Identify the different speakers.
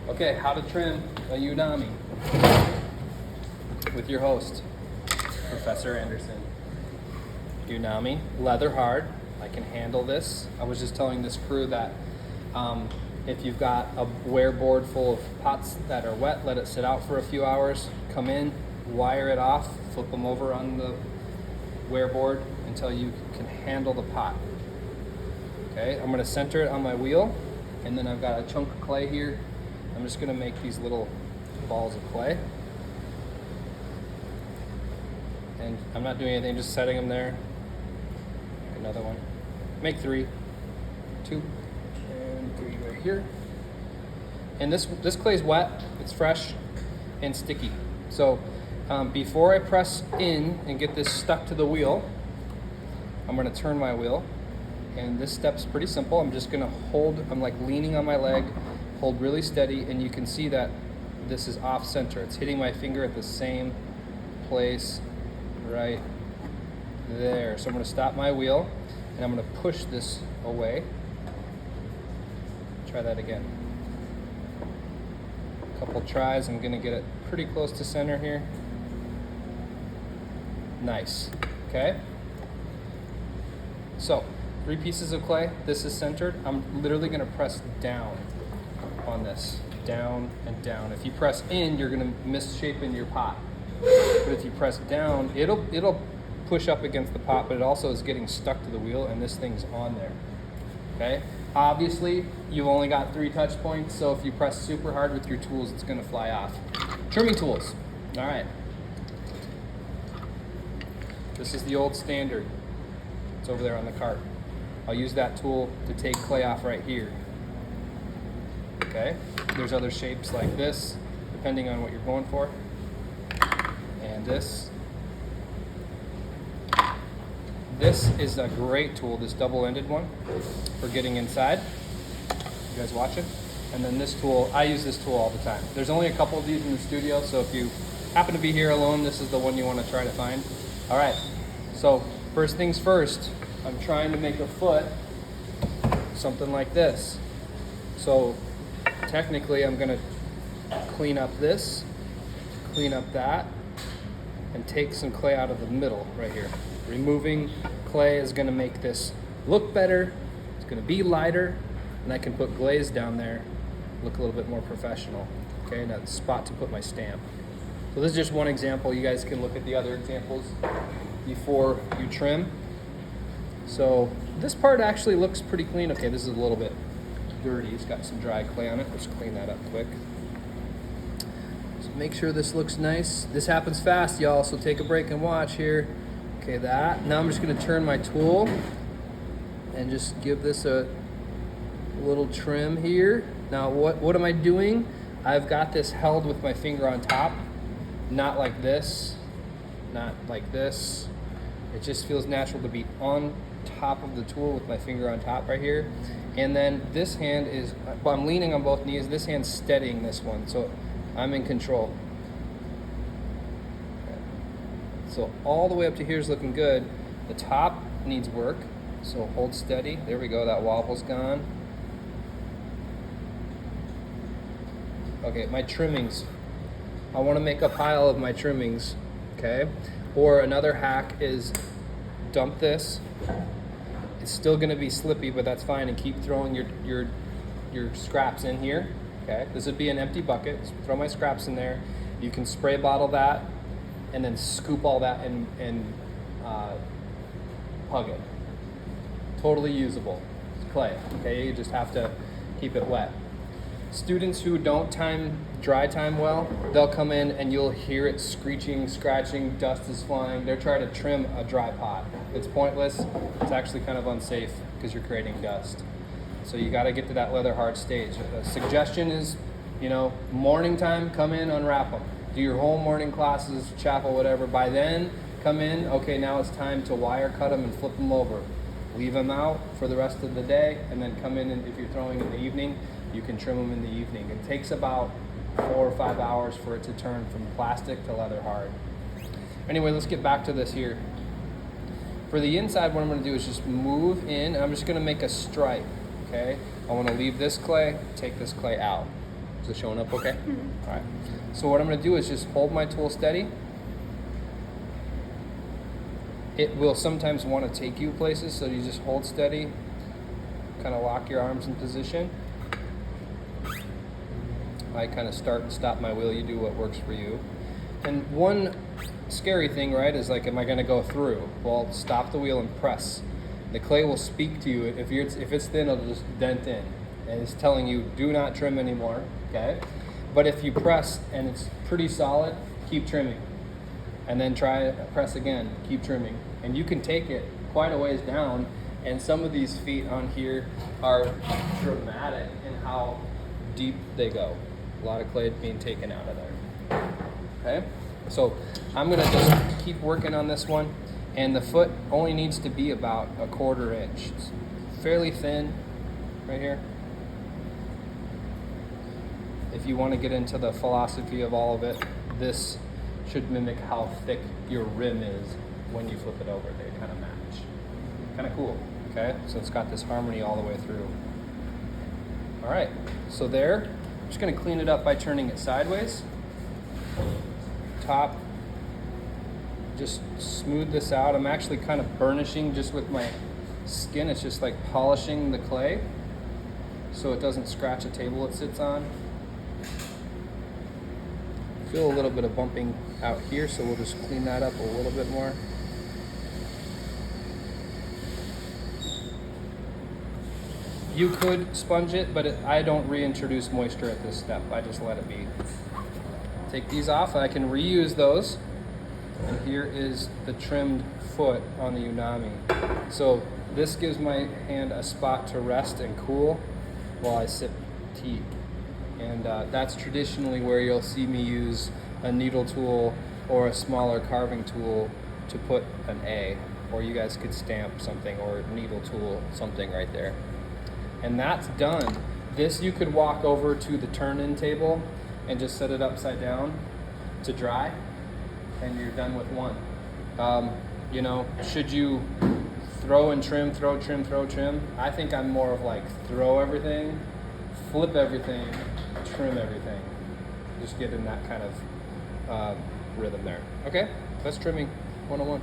Speaker 1: Okay, how to trim a yunomi with your host, Professor Anderson. Yunomi, leather hard. I can handle this. I was just telling this crew that if you've got a wear board full of pots that are wet, let it sit out for a few hours. Come in, wire it off, flip them over on the wear board until you can handle the pot. Okay, I'm gonna center it on my wheel, and then I've got a chunk of clay here. I'm just gonna make these little balls of clay. And I'm not doing anything, just setting them there. Make another one. Make 3, 2, and 3 right here. And this clay is wet, it's fresh and sticky. So before I press in and get this stuck to the wheel, I'm gonna turn my wheel. And this step's pretty simple. I'm just gonna hold, I'm like leaning on my leg, hold really steady, and you can see that this is off center. It's hitting my finger at the same place right there. So I'm gonna stop my wheel and I'm gonna push this away. Try that again. A couple tries, I'm gonna get it pretty close to center here. Nice, okay? So, 3 pieces of clay, this is centered. I'm literally gonna press down on this, down and down. If you press in, you're gonna misshape in your pot. But if you press down, it'll push up against the pot, but it also is getting stuck to the wheel and this thing's on there, okay? Obviously, you've only got 3 touch points, so if you press super hard with your tools, it's gonna fly off. Trimming tools, all right. This is the old standard. It's over there on the cart. I'll use that tool to take clay off right here. Okay, there's other shapes like this, depending on what you're going for. And this. This is a great tool, this double-ended one, for getting inside. You guys watching? And then this tool, I use this tool all the time. There's only a couple of these in the studio, so if you happen to be here alone, this is the one you want to try to find. All right, so first things first, I'm trying to make a foot something like this. So technically I'm gonna clean up this, clean up that, and take some clay out of the middle right here. Removing clay is gonna make this look better, it's gonna be lighter, and I can put glaze down there, look a little bit more professional. Okay, now the spot to put my stamp. So this is just one example. You guys can look at the other examples before you trim. So this part actually looks pretty clean. Okay, this is a little bit dirty. It's got some dry clay on it. Let's clean that up quick. So make sure this looks nice. This happens fast, y'all, so take a break and watch here. Okay, that. Now I'm just gonna turn my tool and just give this a little trim here. Now what am I doing? I've got this held with my finger on top, not like this, not like this. It just feels natural to be on top of the tool with my finger on top right here. And then this hand is, well, I'm leaning on both knees, this hand's steadying this one, so I'm in control. Okay. So all the way up to here is looking good. The top needs work, so hold steady. There we go, that wobble's gone. Okay, my trimmings. I wanna make a pile of my trimmings, okay? Or another hack is dump this. It's still gonna be slippy, but that's fine, and keep throwing your scraps in here, okay? This would be an empty bucket. So throw my scraps in there. You can spray bottle that and then scoop all that and hug it. Totally usable. It's clay, okay? You just have to keep it wet. Students who don't dry time well, they'll come in and you'll hear it screeching, scratching, dust is flying. They're trying to trim a dry pot. It's pointless. It's actually kind of unsafe because you're creating dust. So you got to get to that leather hard stage. A suggestion is, morning time, come in, unwrap them. Do your whole morning classes, chapel, whatever. By then, come in, okay, now it's time to wire cut them and flip them over. Leave them out for the rest of the day, and then come in, and if you're throwing in the evening, you can trim them in the evening. It takes about 4 or 5 hours for it to turn from plastic to leather hard. Anyway, let's get back to this here. For the inside, what I'm gonna do is just move in, and I'm just gonna make a stripe, okay? I wanna leave this clay, take this clay out. Is it showing up okay? All right. So what I'm going to do is just hold my tool steady. It will sometimes want to take you places, so you just hold steady, kind of lock your arms in position. I kind of start and stop my wheel. You do what works for you. And one scary thing, right, is like, am I going to go through? Well, stop the wheel and press. The clay will speak to you. If it's thin, it'll just dent in. And it's telling you, do not trim anymore, okay? But if you press and it's pretty solid, keep trimming. And then press again, keep trimming. And you can take it quite a ways down, and some of these feet on here are dramatic in how deep they go. A lot of clay being taken out of there. Okay? So I'm gonna just keep working on this one, and the foot only needs to be about 1/4 inch. It's fairly thin right here. If you want to get into the philosophy of all of it, this should mimic how thick your rim is when you flip it over. They kind of match. Kind of cool, okay? So it's got this harmony all the way through. All right, so there. I'm just gonna clean it up by turning it sideways. Top, just smooth this out. I'm actually kind of burnishing just with my skin. It's just like polishing the clay so it doesn't scratch a table it sits on. Feel a little bit of bumping out here, so we'll just clean that up a little bit more. You could sponge it, but I don't reintroduce moisture at this step. I just let it be. Take these off, and I can reuse those. And here is the trimmed foot on the yunomi. So this gives my hand a spot to rest and cool while I sip tea. And that's traditionally where you'll see me use a needle tool or a smaller carving tool to put an A, or you guys could stamp something, or needle tool something right there. And that's done. This you could walk over to the turn-in table and just set it upside down to dry, and you're done with one. You know, should you throw and trim, throw, trim, throw, trim? I think I'm more of like throw everything, flip everything, trim everything. Just get in that kind of rhythm there. Okay, that's trimming 101.